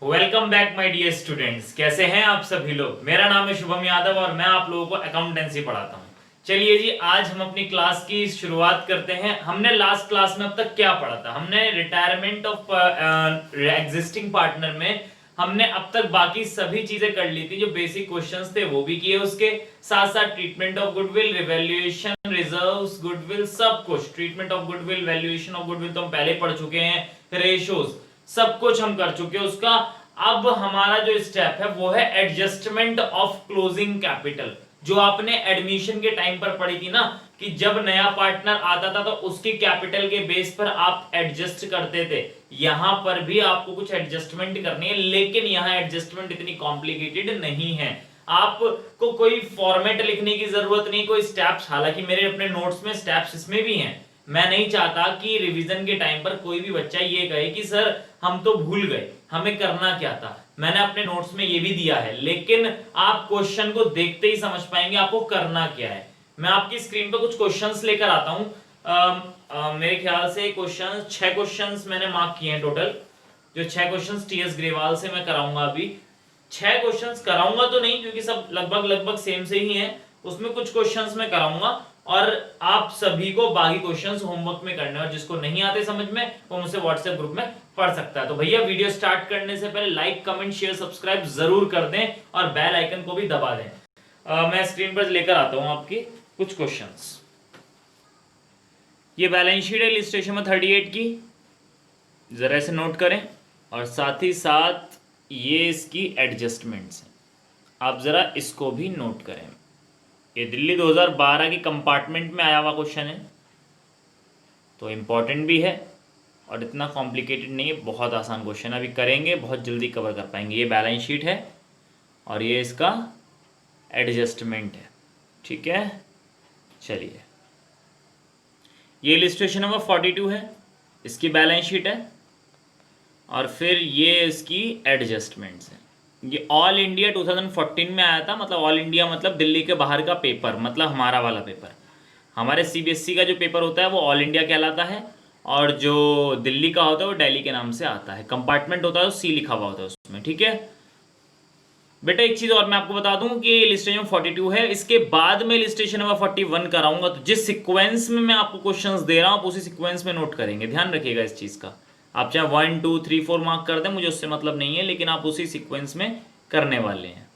Welcome back my dear students. कैसे हैं आप सभी लोग। मेरा नाम है शुभम यादव और मैं आप लोगों को अकाउंटेंसी पढ़ाता हूं। चलिए जी, आज हम अपनी क्लास की शुरुआत करते हैं। हमने लास्ट क्लास में अब तक क्या पढ़ा था। हमने रिटायरमेंट ऑफ एग्जिस्टिंग पार्टनर में हमने अब तक बाकी सभी चीजें कर ली थी। जो बेसिक क्वेश्चंस थे वो भी किए, उसके साथ साथ treatment of goodwill, revaluation reserves, goodwill, सब कुछ। Treatment of goodwill, valuation of goodwill तो हम पहले पढ़ चुके हैं, रेशियोज सब कुछ हम कर चुके हैं उसका। अब हमारा जो स्टेप है वो है एडजस्टमेंट ऑफ क्लोजिंग कैपिटल, जो आपने एडमिशन के टाइम पर पढ़ी थी ना, कि जब नया पार्टनर आता था तो उसकी कैपिटल के बेस पर आप एडजस्ट करते थे। यहां पर भी आपको कुछ एडजस्टमेंट करनी है, लेकिन यहां एडजस्टमेंट इतनी कॉम्प्लिकेटेड नहीं है। आपको कोई फॉर्मेट लिखने की जरूरत नहीं, कोई स्टेप्स, हालांकि मेरे अपने नोट्स में स्टेप्स इसमें भी हैं। मैं नहीं चाहता कि रिवीजन के टाइम पर कोई भी बच्चा ये कहे कि सर हम तो भूल गए, हमें करना क्या था। मैंने अपने नोट्स में ये भी दिया है, लेकिन आप क्वेश्चन को देखते ही समझ पाएंगे आपको करना क्या है। मैं आपकी स्क्रीन पर कुछ क्वेश्चंस लेकर आता हूं। मेरे ख्याल से क्वेश्चन 6 क्वेश्चंस मैंने मार्क किए हैं टोटल। जो 6 क्वेश्चंस टीएस ग्रेवाल से मैं कराऊंगा अभी। 6 क्वेश्चंस कराऊंगा तो नहीं, क्योंकि सब लगभग लगभग सेम से ही हैं। उसमें कुछ क्वेश्चंस मैं कराऊंगा और आप सभी को बाकी क्वेश्चंस होमवर्क में करने, और जिसको नहीं आते समझ में वो मुझसे व्हाट्सएप ग्रुप में पढ़ सकता है। तो भैया वीडियो स्टार्ट करने से पहले लाइक, कमेंट, शेयर, सब्सक्राइब जरूर कर दें और बेल आइकन को भी दबा दें। मैं स्क्रीन पर लेकर आता हूं आपकी कुछ क्वेश्चंस। ये बैलेंस शीट है इलस्ट्रेशन में 38 की, जरा इसे नोट करें, और साथ ही साथ ये इसकी एडजस्टमेंट्स हैं, आप जरा इसको भी नोट करें। ये दिल्ली 2012 की कंपार्टमेंट में आया हुआ क्वेश्चन है, तो इम्पॉर्टेंट भी है और इतना कॉम्प्लिकेटेड नहीं है, बहुत आसान क्वेश्चन अभी करेंगे, बहुत जल्दी कवर कर पाएंगे। ये बैलेंस शीट है और ये इसका एडजस्टमेंट है, ठीक है। चलिए, ये इलस्ट्रेशन नंबर 42 है, इसकी बैलेंस शीट है, और फिर ये इसकी एडजस्टमेंट्स है। ये ऑल इंडिया 2014 में आया था, मतलब ऑल इंडिया मतलब दिल्ली के बाहर का पेपर, मतलब हमारा वाला पेपर। हमारे सीबीएसई का जो पेपर होता है वो ऑल इंडिया कहलाता है, और जो दिल्ली का होता है वो दिल्ली के नाम से आता है। कंपार्टमेंट होता है तो सी लिखा हुआ होता है उसमें, ठीक है बेटा। एक चीज़ और मैं आपको बता दूं कि इलस्ट्रेशन 42 है, इसके बाद में इलस्ट्रेशन नंबर 41 कराऊंगा। तो जिस सिक्वेंस में मैं आपको क्वेश्चंस दे रहा हूं उसी सिक्वेंस में नोट करेंगे, ध्यान रखिएगा इस चीज़ का। आप चाहे 1 2 3 4 मार्क कर दें, मुझे उससे मतलब नहीं है, लेकिन आप उसी सिक्वेंस में करने वाले हैं।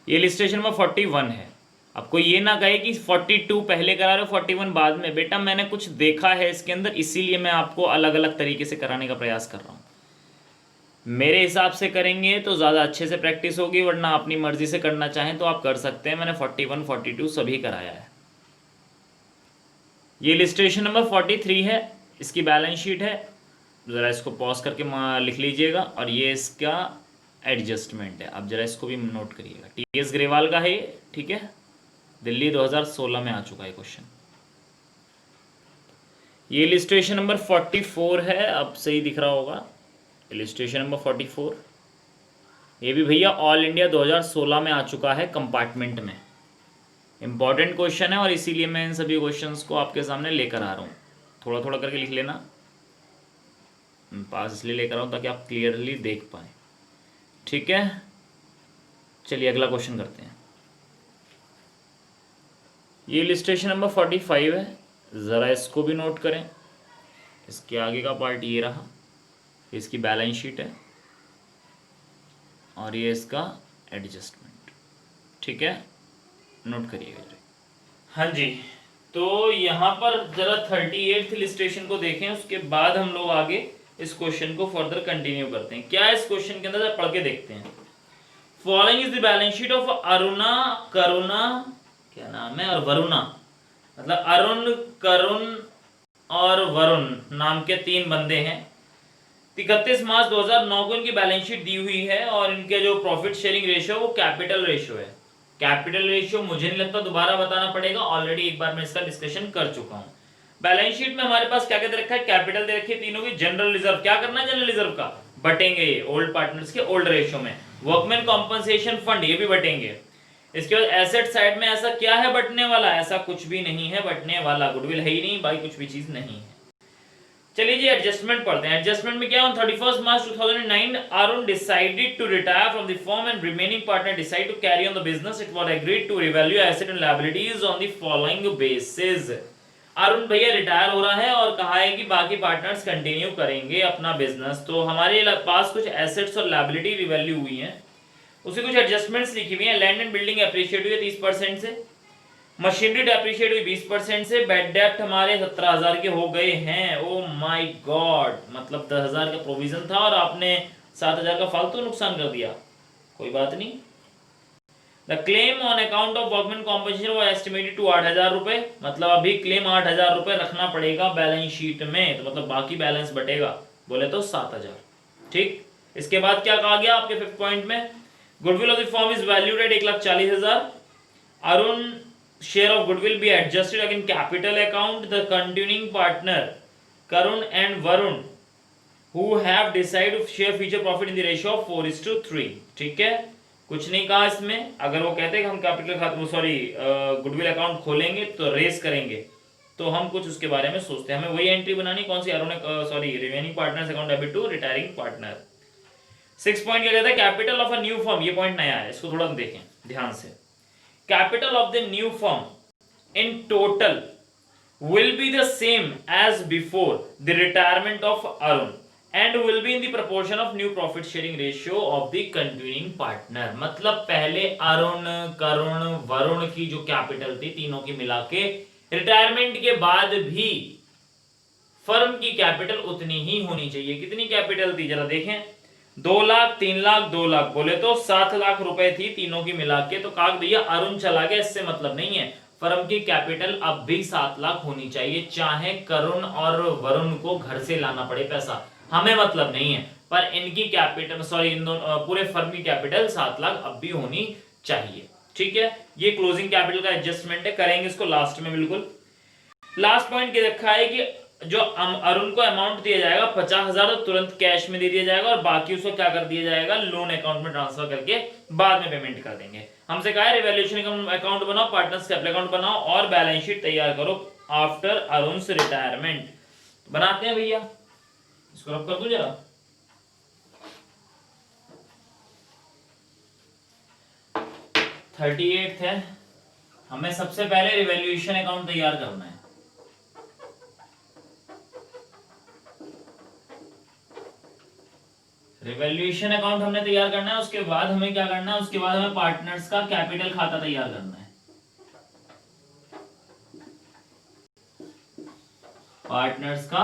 ये इलस्ट्रेशन नंबर 41 है। आपको ये ना कहे कि 42 पहले करा रहे हो 41 बाद में, बेटा मैंने कुछ देखा है इसके अंदर, इसीलिए मैं आपको अलग अलग तरीके से कराने का प्रयास कर रहा हूँ। मेरे हिसाब से करेंगे तो ज़्यादा अच्छे से प्रैक्टिस होगी, वरना अपनी मर्जी से करना चाहें तो आप कर सकते हैं। मैंने 41 42 सभी कराया है। ये इलस्ट्रेशन नंबर 43 है, इसकी बैलेंस शीट है, ज़रा इसको पॉज करके लिख लीजिएगा, और ये इसका एडजस्टमेंट है। आप ज़रा इसको भी नोट करिएगा। टीएस ग्रेवाल का है ये, ठीक है, दिल्ली 2016 में आ चुका है क्वेश्चन। ये इलस्ट्रेशन नंबर 44 है, अब सही दिख रहा होगा, इलस्ट्रेशन नंबर 44। ये भी भैया ऑल इंडिया 2016 में आ चुका है कंपार्टमेंट में। इंपॉर्टेंट क्वेश्चन है और इसीलिए मैं इन सभी क्वेश्चंस को आपके सामने लेकर आ रहा हूँ। थोड़ा थोड़ा करके लिख लेना, पास इसलिए लेकर आ रहा हूँ ताकि आप क्लियरली देख पाएँ, ठीक है। चलिए अगला क्वेश्चन करते हैं। ये इलस्ट्रेशन नंबर 45 है, ज़रा इसको भी नोट करें। इसके आगे का पार्ट ये रहा, इसकी बैलेंस शीट है और ये इसका एडजस्टमेंट, ठीक है, नोट करिएगा। हाँ जी, तो यहाँ पर जरा 38th इलस्ट्रेशन को देखें, उसके बाद हम लोग आगे इस क्वेश्चन को फर्दर कंटिन्यू करते हैं। क्या इस क्वेश्चन के अंदर पढ़ के देखते हैं। Following is the balance sheet of Aruna, Karuna, क्या नाम है, और वरुणा, मतलब अरुण, करुण और वरुण नाम के 3 बंदे हैं। 31 मार्च 2009 को इनकी बैलेंस शीट दी हुई है, और इनके जो प्रॉफिट शेयरिंग रेशियो वो कैपिटल रेशियो है। कैपिटल रेशियो मुझे नहीं लगता दोबारा बताना पड़ेगा, ऑलरेडी एक बार मैं इसका डिस्कशन कर चुका हूं। बैलेंस शीट में हमारे पास क्या क्या दे रखा है, कैपिटल दे रखी है तीनों की, जनरल रिजर्व क्या करना है, जनरल रिजर्व का बटेंगे ये ओल्ड पार्टनर्स के ओल्ड रेशियो में, वर्कमैन कॉम्पनसेशन फंड ये भी बटेंगे। इसके बाद एसेट साइड में ऐसा क्या है बटने वाला, ऐसा कुछ भी नहीं है बटने वाला, गुडविल है ही नहीं, बाकी कुछ भी चीज नहीं है। चलिए जी एडजस्टमेंट पढ़ते हैं। एडजस्टमेंट में क्या है, 31 March 2009 Arun decided to retire from the firm and remaining partner decide to carry on the business. It was agreed to revalue asset and liabilities on the following basis. Arun भैया रिटायर हो रहा है और कहा है कि बाकी पार्टनर्स कंटिन्यू करेंगे अपना बिजनेस। तो हमारे पास कुछ एसेट्स और लायबिलिटी रिवैल्यू हुई हैं, उसे कुछ एडजस्टमेंट्स लिखी हुई हैं। लैंड एंड बिल्डिंग अप्रिशिएट हुई है 30% से, मशीनरी डेप्रिशिएट हुई 20% से, बेड डेप्ट हमारे 17,000 के हो गए हैं। ओ माय गॉड, मतलब 10,000 का प्रोविजन था और आपने 7,000 का फालतू नुकसान कर दिया। कोई बात नहीं। The claim on account of workman compensation वो एस्टिमेटेड टू 8,000 रुपए, मतलब अभी क्लेम 8,000 रुपए रखना पड़ेगा बैलेंस शीट में, तो मतलब बाकी बैलेंस बटेगा, बोले तो 7,000। ठीक, इसके बाद क्या कहा गया आपके 5th पॉइंट में, goodwill of the firm is valued at 1,40,000। Arun share of goodwill be adjusted again capital account. The continuing partner Karun and Varun who have decided to share future profit in the ratio of 4:3। ठीक है, कुछ नहीं कहा इसमें। अगर वो कहते हैं कि हम कैपिटल खाते सॉरी गुडविल अकाउंट खोलेंगे तो रेस करेंगे, तो हम कुछ उसके बारे में सोचते हैं। हमें वही एंट्री बनानी, कौन सी, Arun sorry remaining partners account debit to retiring partner. 6 point क्या कहता है, capital of a new firm, ये पॉइंट नया है, इसको थोड़ा देखें ध्यान से। Capital of the new firm in total will be the same as before the retirement of Arun and will be in the proportion of new profit sharing ratio of the continuing partner। मतलब पहले अरुण, करुण, वरुण की जो capital थी तीनों की मिला के, retirement के बाद भी फर्म की कैपिटल उतनी ही होनी चाहिए। कितनी कैपिटल थी जरा देखें, 2 लाख, 3 लाख, 2 लाख, बोले तो 7 लाख रुपए थी तीनों की मिला के। तो कहा भैया अरुण चला गया, इससे मतलब नहीं है, फर्म की कैपिटल अब भी 7 लाख होनी चाहिए, चाहे करुण और वरुण को घर से लाना पड़े पैसा, हमें मतलब नहीं है, पर इनकी कैपिटल सॉरी इन दोनों पूरे फर्म की कैपिटल 7 लाख अब भी होनी चाहिए। ठीक है, ये क्लोजिंग कैपिटल का एडजस्टमेंट है, करेंगे इसको लास्ट में। बिल्कुल लास्ट पॉइंट क्या रखा है कि जो अरुण को अमाउंट दिया जाएगा 50,000 तो तुरंत कैश में दे दिया जाएगा और बाकी उसको क्या कर दिया जाएगा, लोन अकाउंट में ट्रांसफर करके बाद में पेमेंट कर देंगे। हमसे कहा है रिवैल्यूएशन अकाउंट बनाओ, पार्टनर्स कैपिटल अकाउंट बनाओ और बैलेंस शीट तैयार करो आफ्टर अरुण से रिटायरमेंट। बनाते हैं भैया, इसको रब कर दो जरा। थर्टी एट है, हमें सबसे पहले रिवैल्यूएशन अकाउंट तैयार करना है। रिवैल्यूएशन अकाउंट हमने तैयार करना है, उसके बाद हमें क्या करना है, उसके बाद हमें पार्टनर्स का कैपिटल खाता तैयार करना है। पार्टनर्स का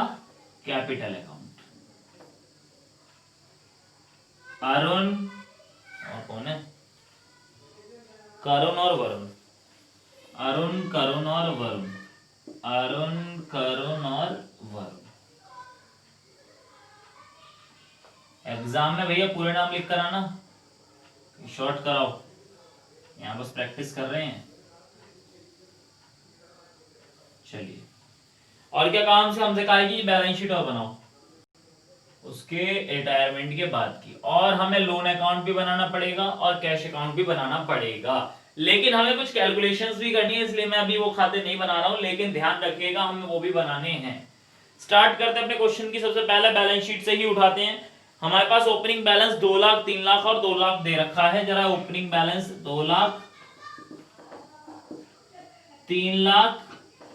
कैपिटल अकाउंट, अरुण और कौन है, करुण और वरुण, अरुण, करुण और वरुण, अरुण, करुण और वरुण। एग्जाम में भैया पूरे नाम लिख कर आना, शॉर्ट कराओ, यहां बस प्रैक्टिस कर रहे हैं। चलिए, और क्या काम से हमसे कहा है कि बैलेंस शीट और बनाओ उसके रिटायरमेंट के बाद की, और हमें लोन अकाउंट भी बनाना पड़ेगा और कैश अकाउंट भी बनाना पड़ेगा, लेकिन हमें कुछ कैलकुलेशंस भी करनी है, इसलिए मैं अभी वो खाते नहीं बना रहा हूं, लेकिन ध्यान रखिएगा हमें वो भी बनाने हैं। स्टार्ट करते हैं अपने क्वेश्चन की, सबसे पहले बैलेंस शीट से ही उठाते हैं। हमारे पास ओपनिंग बैलेंस 2 लाख, 3 लाख और 2 लाख दे रखा है। जरा ओपनिंग बैलेंस 2 लाख, 3 लाख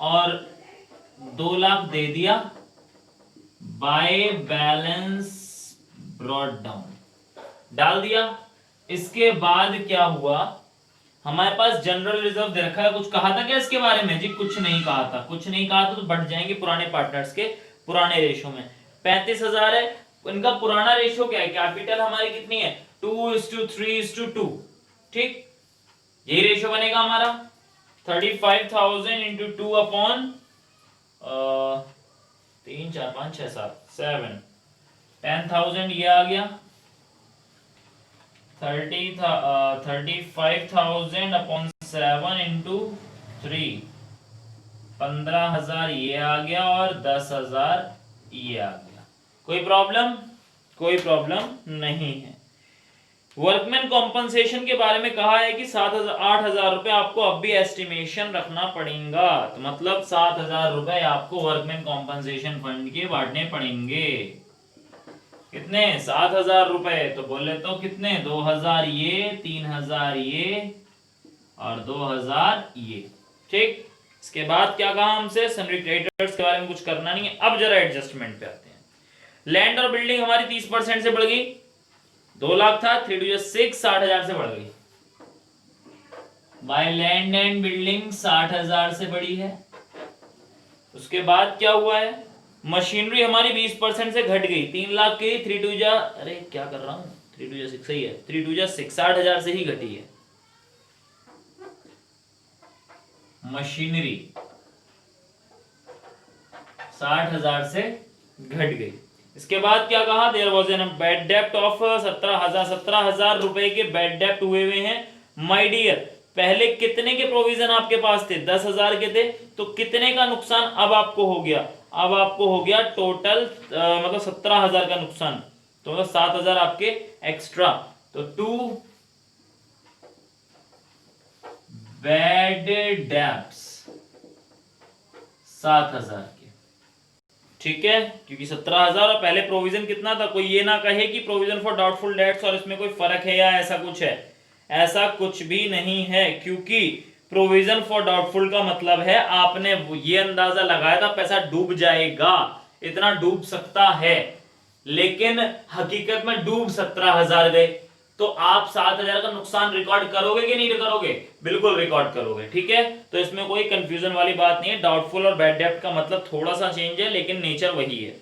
और 2 लाख दे दिया बाय बैलेंस ब्रॉट डाउन, डाल दिया। इसके बाद क्या हुआ, हमारे पास जनरल रिजर्व दे रखा है। कुछ कहा था क्या इसके बारे में जी? कुछ नहीं कहा था, कुछ नहीं कहा था, तो बढ़ जाएंगे पुराने पार्टनर्स के पुराने रेशो में। 35,000 है, इनका पुराना रेशियो क्या है, कैपिटल हमारी कितनी है 2:3:2। ठीक, यही रेशियो बनेगा हमारा। 35,000 इंटू 2 अपॉन 3 4 5 6 7 7 10,000 ये आ गया। 35,000 अपॉन 7 इंटू 3 15,000 ये आ गया और 10,000 ये आ गया। कोई प्रॉब्लम? कोई प्रॉब्लम नहीं है। वर्कमैन कॉम्पनसेशन के बारे में कहा है कि 8,000 रुपए आपको अब भी एस्टिमेशन रखना पड़ेगा। तो मतलब 7,000 रुपए आपको वर्कमैन कॉम्पनसेशन फंड के बांटने पड़ेंगे। कितने? 7,000 रुपए। तो बोले तो कितने? 2,000 ये, 3,000 ये और 2,000 ये। ठीक। इसके बाद क्या कहा हमसे? सन्ड्री क्रेडिटर्स के बारे में कुछ करना नहीं है। अब जरा एडजस्टमेंट पे आते हैं। लैंड और बिल्डिंग हमारी 30% से बढ़ गई। 2 लाख था, 3 to 6, 60,000 से बढ़ गई। बाय लैंड एंड बिल्डिंग 60,000 से बढ़ी है। उसके बाद क्या हुआ है? मशीनरी हमारी 20% से घट गई। 3 लाख की 3 to अरे क्या कर रहा हूं, 3 to 6 सही है, 3 to 6, 60,000 से ही घटी है मशीनरी। 60,000 से घट गई। इसके बाद क्या कहा? देयर वाज एन बैड डेप्ट ऑफ 17,000 रुपए के बैड डेप्ट हुए हैं। माय डियर, पहले कितने के प्रोविजन आपके पास थे? 10,000 के थे। तो कितने का नुकसान अब आपको हो गया? अब आपको हो गया टोटल मतलब 17,000 का नुकसान। तो मतलब 7,000 आपके एक्स्ट्रा। तो 2 बैड डेप्ट्स 7,000 के। ठीक है, क्योंकि 17,000 और पहले प्रोविजन कितना था? कोई ये ना कहे कि प्रोविजन फॉर डाउटफुल डेट्स और इसमें कोई फर्क है या ऐसा कुछ है। ऐसा कुछ भी नहीं है, क्योंकि प्रोविजन फॉर डाउटफुल का मतलब है आपने ये अंदाजा लगाया था पैसा डूब जाएगा, इतना डूब सकता है, लेकिन हकीकत में डूब 17,000 गए। तो आप 7,000 का नुकसान रिकॉर्ड करोगे कि नहीं करोगे? बिल्कुल रिकॉर्ड करोगे। ठीक है, तो इसमें कोई कंफ्यूजन वाली बात नहीं है। डाउटफुल और बैड डेप्ट का मतलब थोड़ा सा चेंज है, लेकिन नेचर वही है।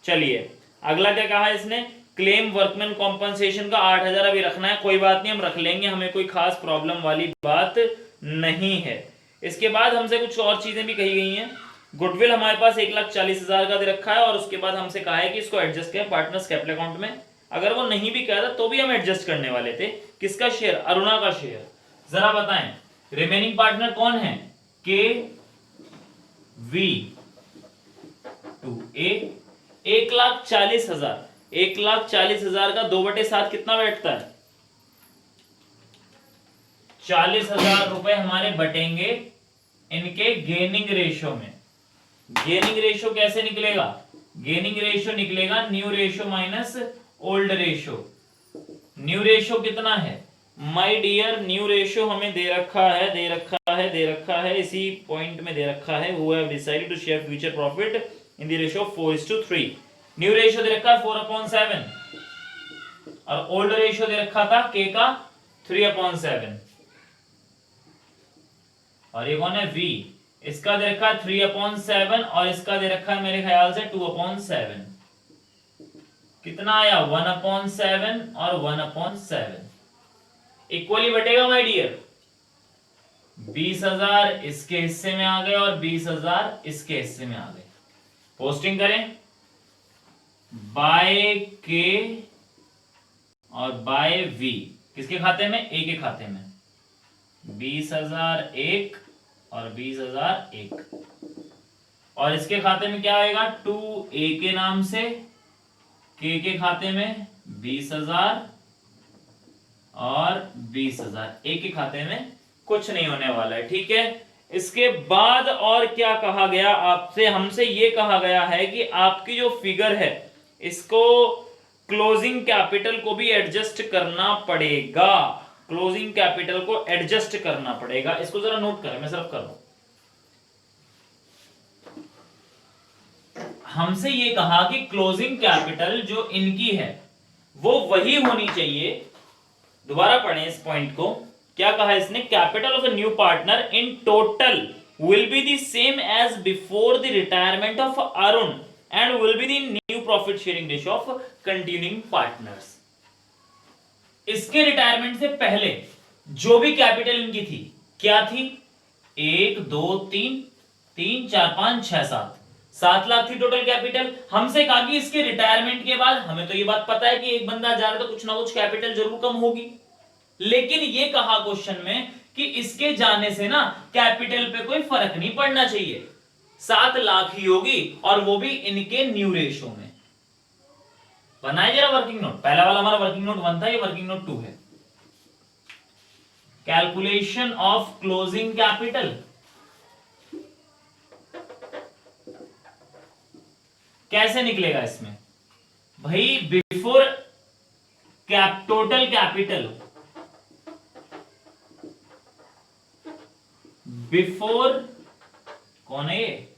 चलिए अगला क्या कहा इसने? क्लेम वर्कमैन कॉम्पनसेशन का 8,000 अभी रखना है। कोई बात नहीं, हम रख लेंगे, हमें कोई खास प्रॉब्लम वाली बात नहीं है। इसके बाद हमसे कुछ और चीजें भी कही गई हैं। गुडविल हमारे पास 1,40,000 का दे रखा है और उसके बाद हमसे कहा है कि इसको एडजस्ट करें पार्टनर्स कैपिटल अकाउंट में। अगर वो नहीं भी कह रहा तो भी हम एडजस्ट करने वाले थे। किसका शेयर? अरुणा का शेयर। जरा बताएं रिमेनिंग पार्टनर कौन है? के वी टू ए। 1,40,000 1,40,000 का 2/7 कितना बैठता है? 40,000 रुपए हमारे बटेंगे इनके गेनिंग रेशो में। गेनिंग रेशो कैसे निकलेगा? गेनिंग रेशो निकलेगा new ratio minus old ratio. New ratio कितना है? माय डियर, न्यू रेशो हमें दे रखा है इसी पॉइंट में दे रखा है। Who have decided to share future profit in the ratio 4:3। New ratio दे रखा है 4/7 और ओल्ड रेशो दे रखा था के का 3/7। और ये कौन है? v। इसका दे रखा है 3/7 और इसका दे रखा है मेरे ख्याल से 2/7। कितना आया? 1/7 और 1/7 इक्वली बटेगा माय डियर। 20,000 इसके हिस्से में आ गए और 20,000 इसके हिस्से में आ गए। पोस्टिंग करें बाय के और बाय वी। किसके खाते में? ए के खाते में। 20,000 एक और 20,000 एक। और इसके खाते में क्या आएगा? 2A के नाम से, के खाते में 20,000 और 20,000। ए के खाते में कुछ नहीं होने वाला है। ठीक है, इसके बाद और क्या कहा गया आपसे? हमसे ये कहा गया है कि आपकी जो फिगर है इसको क्लोजिंग कैपिटल को भी एडजस्ट करना पड़ेगा। क्लोजिंग कैपिटल को एडजस्ट करना पड़ेगा। इसको जरा नोट करें, मैं सिर्फ कर रहा हूं। हमसे ये कहा कि क्लोजिंग कैपिटल जो इनकी है वो वही होनी चाहिए। दोबारा पढ़ें इस पॉइंट को। क्या कहा इसने? Capital of a new partner in total will be the same as before the retirement of Arun and will be the new profit sharing ratio of continuing partners. इसके रिटायरमेंट से पहले जो भी कैपिटल इनकी थी क्या थी? 1 2 3 3 4 5 6 7 7 लाख थी टोटल कैपिटल। हमसे कहा कि इसके रिटायरमेंट के बाद, हमें तो ये बात पता है कि एक बंदा जा रहा है तो कुछ ना कुछ कैपिटल जरूर कम होगी, लेकिन ये कहा क्वेश्चन में कि इसके जाने से ना कैपिटल पे कोई फर्क नहीं पड़ना चाहिए, 7 लाख ही होगी और वो भी इनके न्यू रेशो में। बनाए जरा वर्किंग नोट। पहला वाला हमारा वर्किंग नोट 1 था, ये वर्किंग नोट 2 है। कैलकुलेशन ऑफ क्लोजिंग कैपिटल कैसे निकलेगा इसमें भाई? बिफोर टोटल कैपिटल, बिफोर कौन है ये?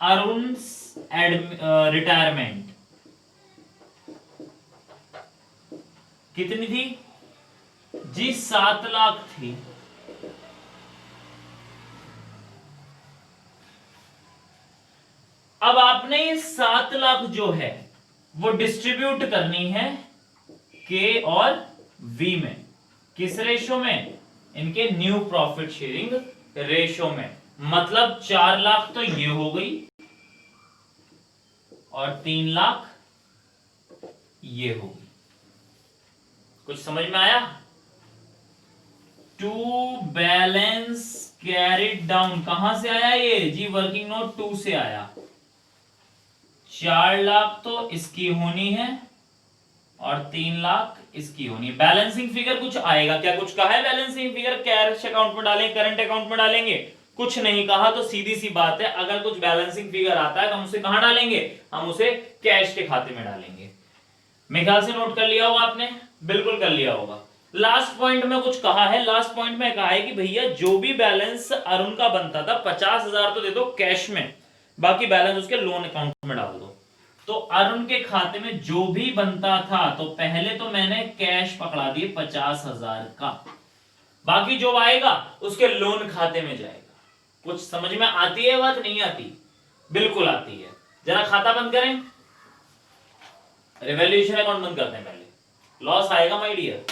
अरुण रिटायरमेंट कितनी थी जी? 7 लाख थी। अब आपने ये 7 लाख जो है वो डिस्ट्रीब्यूट करनी है के और वी में। किस रेशो में? इनके न्यू प्रॉफिट शेयरिंग रेशो में। मतलब 4 लाख तो ये हो गई और 3 लाख ये हो गई। कुछ समझ में आया? टू बैलेंस कैरिड डाउन कहां से आया ये जी? वर्किंग नोट 2 से आया। 4 लाख तो इसकी होनी है और 3 लाख इसकी होनी है। बैलेंसिंग फिगर कुछ आएगा क्या? कुछ कहा है बैलेंसिंग फिगर कैश अकाउंट में डालेंगे, करंट अकाउंट में डालेंगे? कुछ नहीं कहा। तो सीधी सी बात है, अगर कुछ बैलेंसिंग फिगर आता है तो हम उसे कहां डालेंगे? हम उसे कैश के खाते में डालेंगे। मेरे ख्याल से नोट कर लिया होगा आपने, बिल्कुल कर लिया होगा। लास्ट पॉइंट में कुछ कहा है, लास्ट पॉइंट में कहा है कि भैया जो भी बैलेंस अरुण का बनता था 50,000 तो दे दो कैश में, बाकी बैलेंस उसके लोन अकाउंट में डाल दो। तो अरुण के खाते में जो भी बनता था, तो पहले तो मैंने कैश पकड़ा दिए 50,000 का, बाकी जो आएगा उसके लोन खाते में जाएगा। कुछ समझ में आती है बात? नहीं आती? बिल्कुल आती है। जरा खाता बंद करें, रिवैल्यूएशन अकाउंट बंद करते हैं पहले। लॉस आएगा माय डियर।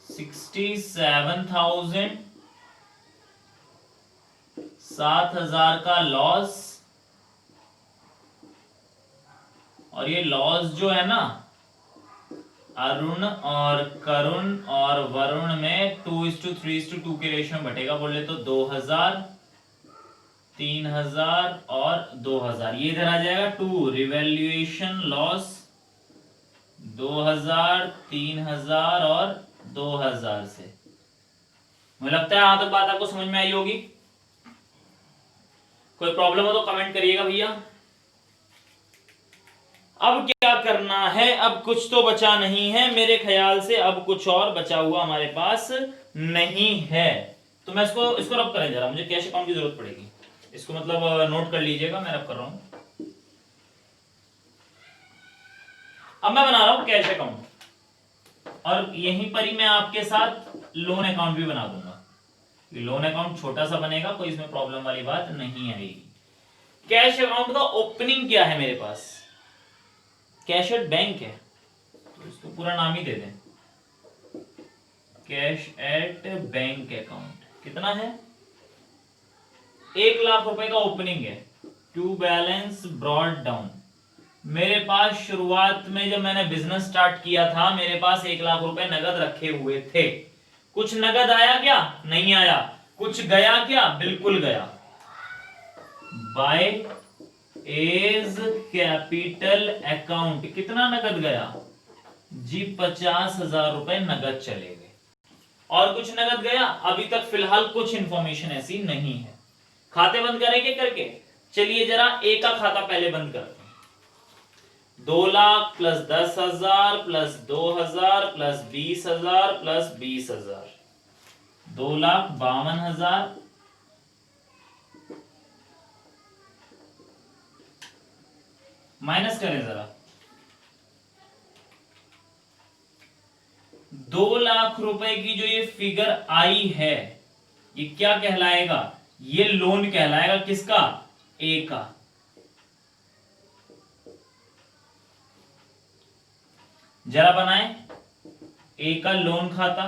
67,000 7,000 का लॉस। और ये लॉस जो है ना, अरुण और करुण और वरुण में 2:3:2 के रेशियो में बटेगा। बोले तो 2,000 3,000 और 2,000। ये इधर आ जाएगा 2 रिवैल्यूएशन लॉस 2,000 3,000 और 2,000 से। मुझे लगता है यहां तक बात आपको समझ में आई होगी। कोई प्रॉब्लम हो तो कमेंट करिएगा भैया। अब क्या करना है? अब कुछ तो बचा नहीं है मेरे ख्याल से, अब कुछ और बचा हुआ हमारे पास नहीं है। तो मैं इसको रब करें जरा, मुझे कैश अकाउंट की जरूरत पड़ेगी। इसको मतलब नोट कर लीजिएगा, मैं रब कर रहा हूं। अब मैं बना रहा हूं कैश अकाउंट, और यहीं पर ही मैं आपके साथ लोन अकाउंट भी बना दूंगा। लोन अकाउंट छोटा सा बनेगा, कोई इसमें प्रॉब्लम वाली बात नहीं आएगी। कैश अकाउंट का ओपनिंग क्या है मेरे पास? कैश एट बैंक है, तो इसको पूरा नाम ही दे दें, कैश एट बैंक अकाउंट। कितना है? 1 लाख रुपए का ओपनिंग है। To balance brought down. मेरे पास शुरुआत में जब मैंने बिजनेस स्टार्ट किया था, मेरे पास 1 लाख रुपए नगद रखे हुए थे। कुछ नगद आया क्या? नहीं आया। कुछ गया क्या? बिल्कुल गया। बाय एज कैपिटल अकाउंट कितना नगद गया जी? 50,000 रुपए नगद चले गए। और कुछ नगद गया? अभी तक फिलहाल कुछ इंफॉर्मेशन ऐसी नहीं है। खाते बंद करेंगे करके? चलिए जरा एक का खाता पहले बंद करते हैं। 2 lakh plus 10,000 plus 2,000 plus 20,000 plus 20,000, 2,52,000 minus करें जरा। 2 लाख रुपए की जो ये फिगर आई है, ये क्या कहलाएगा? ये लोन कहलाएगा। किसका? ए का। जरा बनाएं ए का लोन खाता।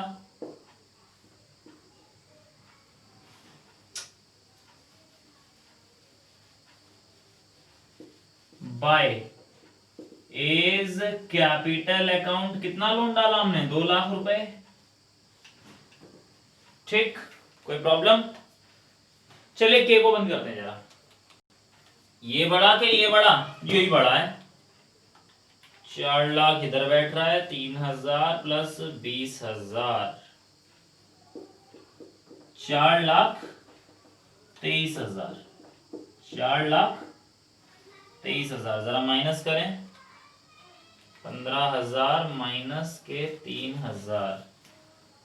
बाय एज कैपिटल अकाउंट कितना लोन डाला हमने? 2 लाख रुपए। ठीक, कोई प्रॉब्लम? चलिए के को बंद करते हैं जरा। ये बड़ा कि ये बड़ा? यही बड़ा है। 4 लाख इधर बैठ रहा है, 3,000 प्लस 20,000, 4,23,000, 4,23,000। जरा माइनस करें, 15,000 माइनस के 3,000,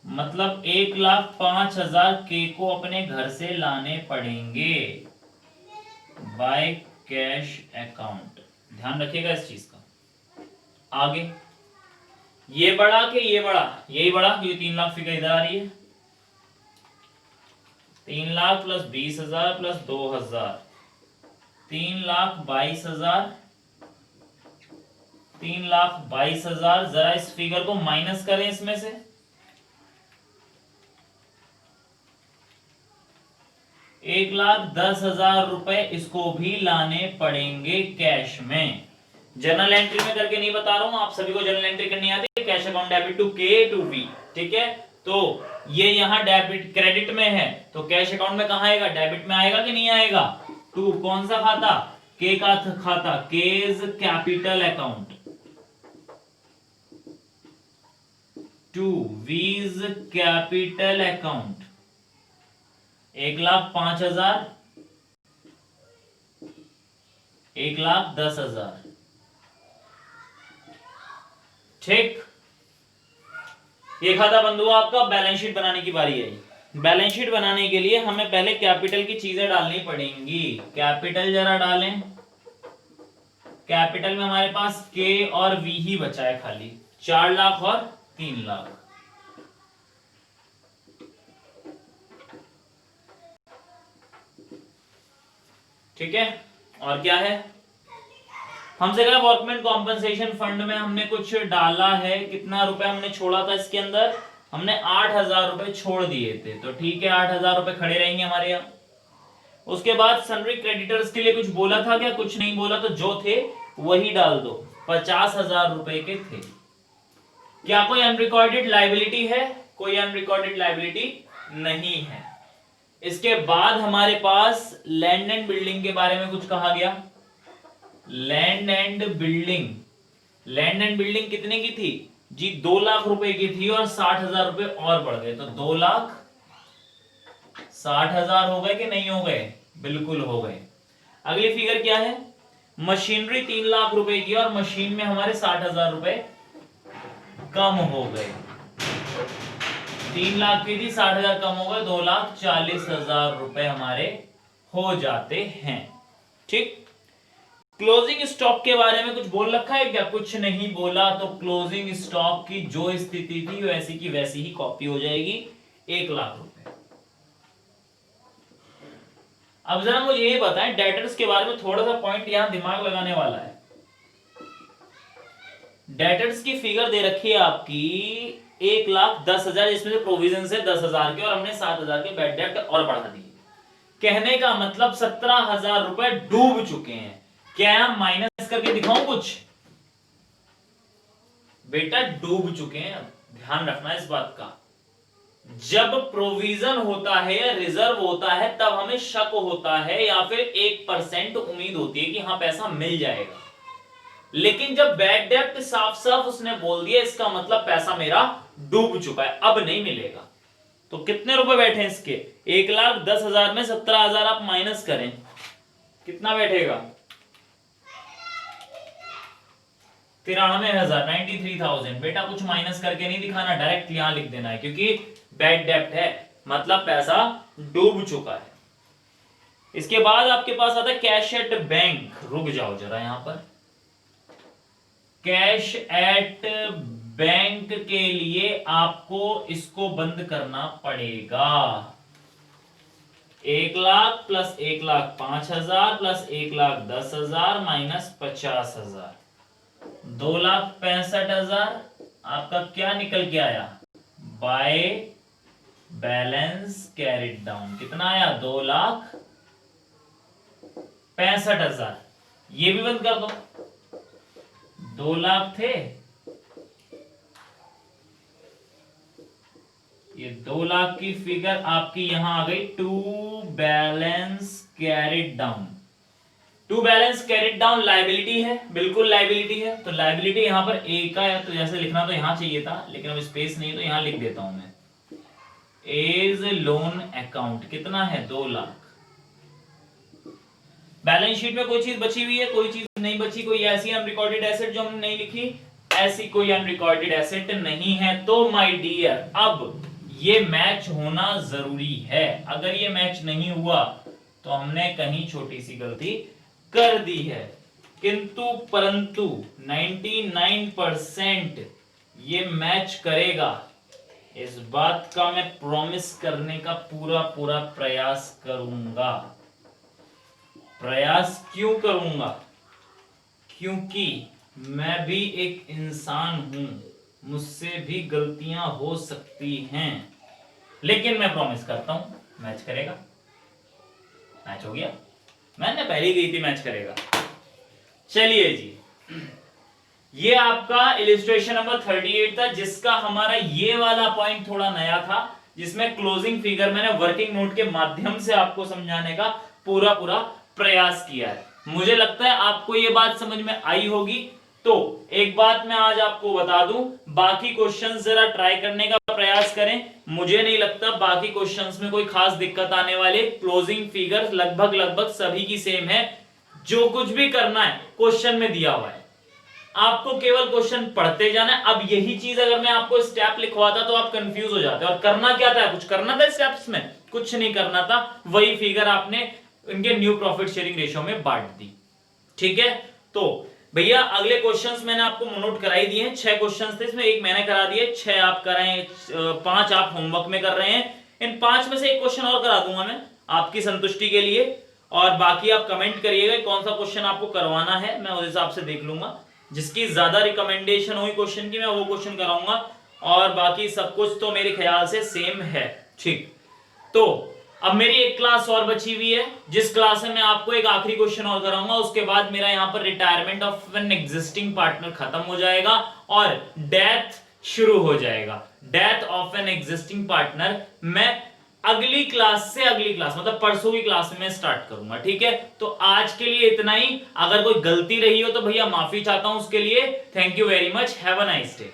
मतलब 1,05,000 के को अपने घर से लाने पड़ेंगे बाय कैश अकाउंट। ध्यान रखिएगा इस चीज का। आगे ये बड़ा कि ये बड़ा? यही बड़ा, ये 3 लाख फिगर इधर आ रही है। 3 लाख प्लस 20,000 प्लस 2,000, 3,22,000, 3,22,000। जरा इस फिगर को माइनस करें इसमें से, 1,10,000 रुपए इसको भी लाने पड़ेंगे कैश में। जर्नल एंट्री में करके नहीं बता रहा हूं, आप सभी को जर्नल एंट्री करनी आती है। कैश अकाउंट डेबिट टू के टू बी, ठीक है। तो ये यहाँ डेबिट क्रेडिट में है, तो कैश अकाउंट में कहां आएगा? डेबिट में आएगा कि नहीं आएगा? टू कौन सा खाता? के का खाता, केज कैपिटल अकाउंट। टू वीज कैपिटल अकाउंट। 1,05,000, 1,10,000, ठीक। ये खाता बंद हुआ आपका। बैलेंस शीट बनाने की बारी आई। बैलेंस शीट बनाने के लिए हमें पहले कैपिटल की चीजें डालनी पड़ेंगी। कैपिटल जरा डालें। कैपिटल में हमारे पास के और वी ही बचा है खाली, 4 लाख और 3 लाख। ठीक है। और क्या है? हमसे कहा वर्कमैन कॉम्पनसेशन फंड में हमने कुछ डाला है। कितना रुपए हमने छोड़ा था इसके अंदर? हमने 8,000 रुपए छोड़ दिए थे, तो ठीक है 8,000 रुपए खड़े रहेंगे हमारे यहाँ। उसके बाद सनरी क्रेडिटर्स के लिए कुछ बोला था क्या? कुछ नहीं बोला, तो जो थे वही डाल दो। 50,000 रुपए के थे। क्या कोई अनरिकॉर्डेड लाइबिलिटी है? कोई अनरिकॉर्डेड लाइबिलिटी नहीं है। इसके बाद हमारे पास लैंड एंड बिल्डिंग के बारे में कुछ कहा गया। Land and building, land and building कितने की थी जी? 2 लाख रुपए की थी और 60,000 रुपए और बढ़ गए, तो 2,60,000 हो गए कि नहीं हो गए? बिल्कुल हो गए। अगली फिगर क्या है? मशीनरी 3 लाख रुपए की और मशीन में हमारे 60,000 रुपए कम हो गए। 3 लाख की थी, 60,000 कम हो गए, 2,40,000 रुपए हमारे हो जाते हैं। ठीक। क्लोजिंग स्टॉक के बारे में कुछ बोल रखा है क्या? कुछ नहीं बोला, तो क्लोजिंग स्टॉक की जो स्थिति थी वैसी की वैसी ही कॉपी हो जाएगी, 1 लाख रुपए। अब जरा मुझे ये बताएं, डेटर्स के बारे में थोड़ा सा पॉइंट यहां दिमाग लगाने वाला है। डेटर्स की फिगर दे रखी है आपकी 1,10,000, जिसमें से प्रोविजन से 10,000 के और हमने 7,000 के बैड डेट और बढ़ा दिए। कहने का मतलब 17,000 रुपए डूब चुके हैं। क्या माइनस करके दिखाऊं कुछ? बेटा डूब चुके हैं। ध्यान रखना इस बात का। जब प्रोविजन होता है या रिजर्व होता है तब हमें शक होता है या फिर 1% उम्मीद होती है कि हाँ पैसा मिल जाएगा। लेकिन जब बैड डेब्ट साफ साफ उसने बोल दिया, इसका मतलब पैसा मेरा डूब चुका है, अब नहीं मिलेगा। तो कितने रुपए बैठे इसके? 1,10,000 में 17,000 आप माइनस करें, कितना बैठेगा? 93,000, 93,000। बेटा कुछ माइनस करके नहीं दिखाना, डायरेक्ट यहां लिख देना है, क्योंकि बैड डेब्ट है मतलब पैसा डूब चुका है। इसके बाद आपके पास आता है कैश एट बैंक। रुक जाओ जरा, यहां पर कैश एट बैंक के लिए आपको इसको बंद करना पड़ेगा। 1 लाख प्लस 1,05,000 प्लस 1,10,000 माइनस 50,000, 2,65,000 आपका क्या निकल के आया? बाय बैलेंस कैरिड डाउन कितना आया? 2,65,000। ये भी बंद कर दो। 2 लाख थे, ये 2 लाख की फिगर आपकी यहां आ गई to balance carried down. To balance carried down liability है, बिल्कुल लायबिलिटी है, तो लायबिलिटी यहां पर ए का है, तो जैसे लिखना तो यहां चाहिए था, लेकिन अब स्पेस नहीं है तो यहां लिख देता हूं मैं, एज लोन अकाउंट कितना है 2 लाख। बैलेंस शीट में कोई चीज बची हुई है, कोई चीज नहीं बची, कोई ऐसी अनरिकॉर्डेड एसेट जो हमने नहीं लिखी, ऐसी कोई अनरिकॉर्डेड एसेट नहीं है। तो माय डियर अब ये मैच होना जरूरी है, अगर ये मैच नहीं हुआ तो हमने कहीं छोटी सी गलती कर दी है, किंतु परंतु 99% ये मैच करेगा, इस बात का मैं प्रॉमिस करने का पूरा पूरा प्रयास करूंगा। प्रयास क्यों करूंगा? क्योंकि मैं भी एक इंसान हूं, मुझसे भी गलतियां हो सकती हैं, लेकिन मैं प्रॉमिस करता हूं मैच करेगा। मैच हो गया, मैंने पहले ही कही थी मैच करेगा। चलिए जी, ये आपका इलिस्ट्रेशन नंबर 38 था, जिसका हमारा ये वाला पॉइंट थोड़ा नया था, जिसमें क्लोजिंग फिगर मैंने वर्किंग नोट के माध्यम से आपको समझाने का पूरा पूरा प्रयास किया है। मुझे लगता है आपको ये बात समझ में आई होगी। तो एक बात मैं आज आपको बता दूं, बाकी क्वेश्चंस जरा ट्राई करने का प्रयास करें, मुझे नहीं लगता बाकी क्वेश्चंस में कोई खास दिक्कत आने वाली। क्लोजिंग फिगर लगभग सभी की सेम है, जो कुछ भी करना है क्वेश्चन में दिया हुआ है, आपको केवल क्वेश्चन पढ़ते जाना है। अब यही चीज अगर मैं आपको स्टेप लिखवाता तो आप कंफ्यूज हो जाते, और करना क्या था, कुछ करना था स्टेप्स में, कुछ नहीं करना था, वही फिगर आपने इनके न्यू प्रॉफिट शेयरिंग रेशियो में बांट दी। ठीक है, तो भैया अगले क्वेश्चंस मैंने आपको नोट कराई दिए हैं, 6 क्वेश्चंस थे, इसमें एक मैंने करा दिए, 6 आप कराएं, 5 आप होमवर्क में कर रहे हैं। इन 5 में से एक क्वेश्चन और करा दूंगा मैं आपकी संतुष्टि के लिए, और बाकी आप कमेंट करिएगा कौन सा क्वेश्चन आपको करवाना है, मैं उस हिसाब से देख लूंगा। जिसकी ज्यादा रिकमेंडेशन हुई क्वेश्चन की मैं वो क्वेश्चन कराऊंगा, और बाकी सब कुछ तो मेरे ख्याल से सेम है। ठीक, तो अब मेरी एक क्लास और बची हुई है, जिस क्लास में मैं आपको एक आखिरी क्वेश्चन और कराऊंगा, उसके बाद मेरा यहाँ पर retirement of an existing partner खत्म हो जाएगा और डेथ शुरू हो जाएगा। Death of an existing partner मैं अगली क्लास से, अगली क्लास मतलब परसों की क्लास में स्टार्ट करूंगा। ठीक है, तो आज के लिए इतना ही। अगर कोई गलती रही हो तो भैया माफी चाहता हूं उसके लिए। Thank you very much, have a nice day.